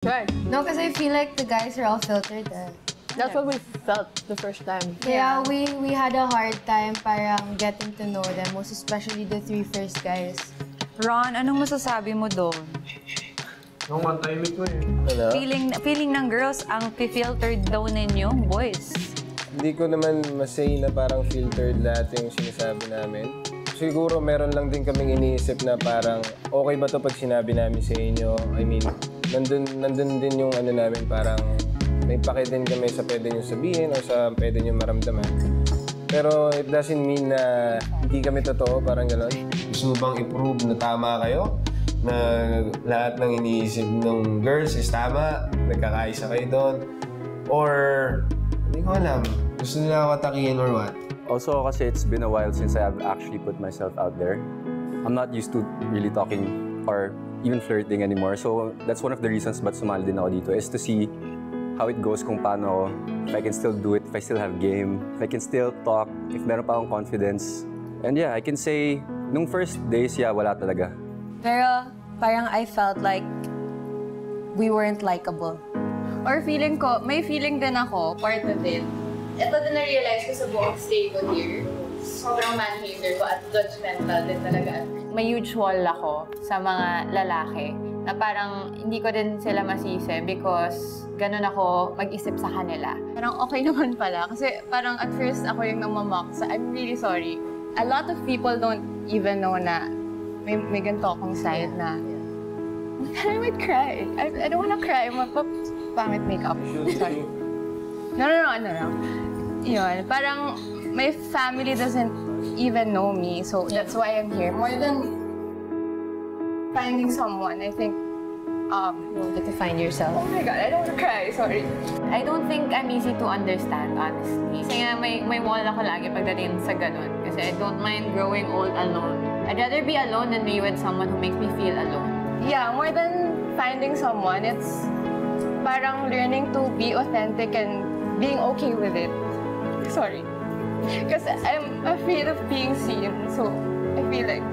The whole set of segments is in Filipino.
Right. No, because I feel like the guys are all filtered. That's what we felt the first time. Yeah, we had a hard time parang getting to know them, most especially the 3 first guys. Ron, anong masasabi mo doon? Yung matahimik ko eh. Ano? Feeling ng girls ang filtered daw ninyong boys. Hindi ko naman masay na parang filtered lahat yung sinasabi namin. Siguro meron lang din kaming iniisip na parang okay ba to pag sinabi namin sa inyo? I mean, nandun din yung ano namin parang may pake din kami sa pwede nyo sabihin o sa pwede nyo maramdaman. Pero it doesn't mean na hindi kami totoo, parang gano'n. Gusto mo bang i-prove na tama kayo? Na lahat ng iniisip ng girls is tama? Nagkakaisa kayo doon? Or, hindi ko alam. Gusto nila ako atakihin or what? Also, kasi it's been a while since I have actually put myself out there. I'm not used to really talking or even flirting anymore. So that's one of the reasons ba't sumali din ako dito is to see how it goes kung paano, if I can still do it, if I still have game, if I can still talk, if meron pa akong confidence. And yeah, I can say, nung first days, yeah, wala talaga. Pero parang I felt like we weren't likable. Or feeling ko, may feeling din ako, part of it. Ito din na-realize ko sa buong stay ko here. Sobrang man-hater ko at judgmental din talaga. May huge wall ako sa mga lalaki na parang hindi ko din sila masisi because ganun ako mag-isip sa kanila. Parang okay naman pala kasi parang at first ako yung namamock. So I'm really sorry. A lot of people don't even know na may ganito akong side na I might cry. I don't wanna cry. Pangit makeup. Sorry. No. Yun, parang my family doesn't even know me, so that's why I'm here. More than finding someone, I think, You wanted to find yourself. oh my God, I don't wanna cry, sorry. I don't think I'm easy to understand, honestly. Kasi nga may wall ako lagi pagdating sa ganun. Kasi I don't mind growing old alone. I'd rather be alone than be with someone who makes me feel alone. Yeah, more than finding someone, it's parang learning to be authentic and being okay with it. Sorry. Because I'm afraid of being seen, so I feel like,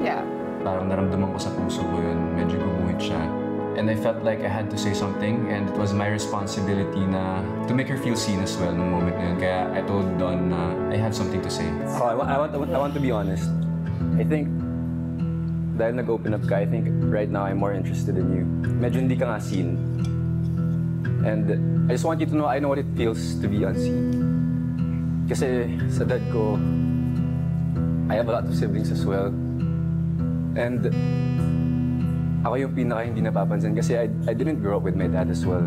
yeah. Parang naramdaman ko sa puso ko yun, medyo gumuhit siya. And I felt like I had to say something and it was my responsibility na to make her feel seen as well nung moment na yun. Kaya I told Don na I have something to say. Oh, I want to be honest. I think, dahil nag-open up ka, I think right now I'm more interested in you. Medyo hindi ka nga seen. And I just want you to know, I know what it feels to be unseen. Kasi sa dad ko, I have a lot of siblings as well. And ako yung pinaka hindi napapansin kasi I didn't grow up with my dad as well.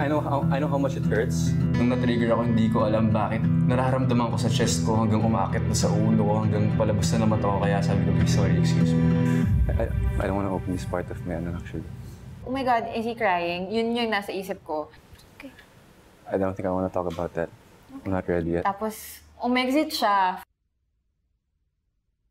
I know how much it hurts. Nung na-trigger ako, hindi ko alam bakit. Nararamdaman ko sa chest ko hanggang umakit na sa ulo ko, hanggang palabas na ng mata ko. Kaya sabi ko, sorry, excuse me. I don't want to open this part of me, actually. Oh my God, is he crying? Yun yung nasa isip ko. Okay. I don't think I want to talk about that. I'm not ready yet. Tapos, umexit siya.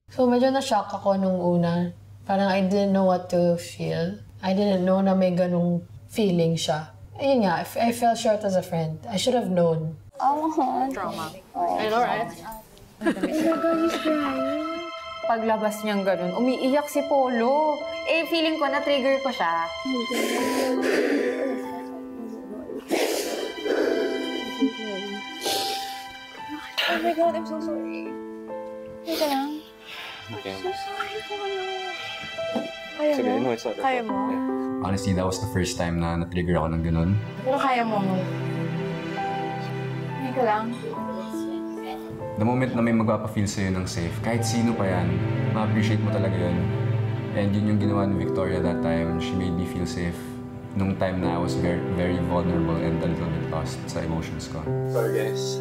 So medyo na-shock ako nung una. Parang I didn't know what to feel. I didn't know na may ganung feeling siya. Ayun nga, I fell short as a friend. I should have known. Trauma. I know, right? Paglabas niyang ganun, umiiyak si Polo. Eh, feeling ko na-trigger ko siya. Oh my God, I'm so sorry. Wait lang. Okay. So sorry po. Sige, no, it's not Kaya mo? Honestly, that was the first time na na-trigger ako ng ganun. Pero kaya mo. Hindi ko lang. The moment na may magpapafeel sa'yo ng safe, kahit sino pa yan, ma-appreciate mo talaga yun. And yun yung ginawa ni Victoria that time. She made me feel safe nung time na I was very, very vulnerable and a little bit lost sa emotions ko. Sorry guys.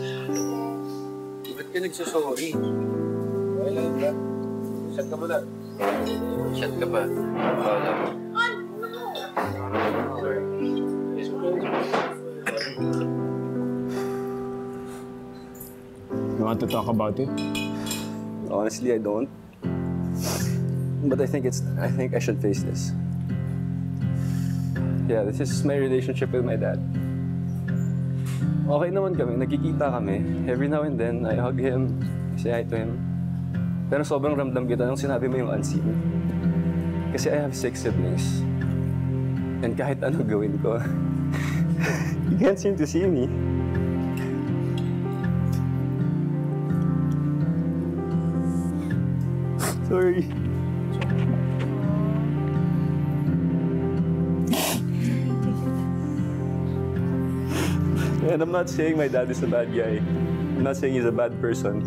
Ba't ka nagsasorry? Wala ba? Shut ka ba na? Shut ka ba? Wala. Sorry. You want to talk about it? Honestly, I don't. But I think I should face this. Yeah, this is my relationship with my dad. Okay naman kami, nagkikita kami. Every now and then, I hug him, say hi to him. Pero sobrang ramdam kita nung sinabi mo yung unseen. Kasi I have 6 siblings. And kahit ano gawin ko, you can't seem to see me. Sorry. And I'm not saying my dad is a bad guy. I'm not saying he's a bad person.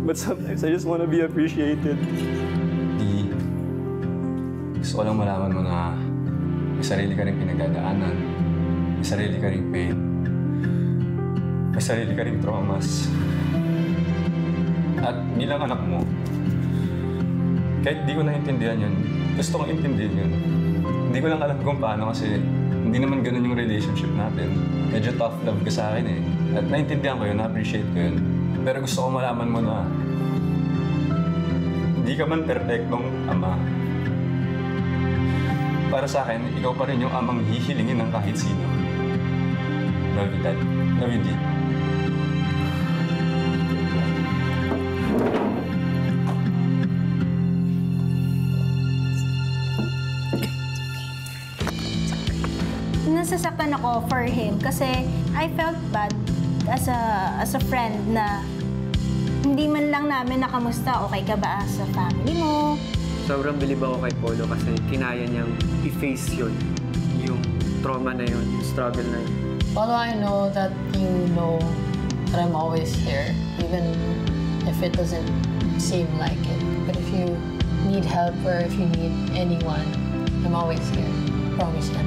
But sometimes I just want to be appreciated. Gusto ko lang malaman mo na may sarili ka rin pinagdadaanan, may sarili ka rin pain, may sarili ka rin traumas. At bilang anak mo, kahit di ko naintindihan yun, gusto kong intindihan yun. Hindi ko lang alam kung paano kasi hindi naman ganun yung relationship natin. Medyo tough love ka sa akin eh. At naintindihan ko yun, na-appreciate ko yun. Pero gusto ko malaman mo na hindi ka man perfectong ama. Para sa akin, ikaw pa rin yung amang hihilingin ng kahit sino. Love you, Dad. Love you, Dee. Nasasaktan ako for him kasi I felt bad as a friend na hindi man lang namin nakamusta, okay ka ba sa family mo? Sobrang bilib ako kay Polo kasi kinaya niyang i-face yun, yung trauma na yun, yung struggle na yun. Polo, I know that you know that I'm always here, even if it doesn't seem like it. But if you need help or if you need anyone, I'm always here. Promise yan.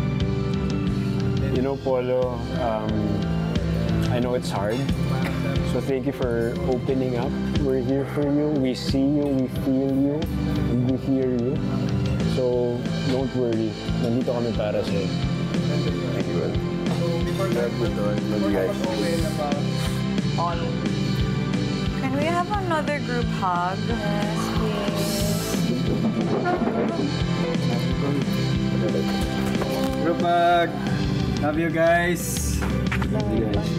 You know, Polo, I know it's hard. So thank you for opening up. We're here for you. We see you, we feel you, and we hear you. So don't worry. Nandito kami para sa'yo. Thank you, Will. Love you guys. Can we have another group hug? Yes, please. Group hug! Love you guys! Love you guys.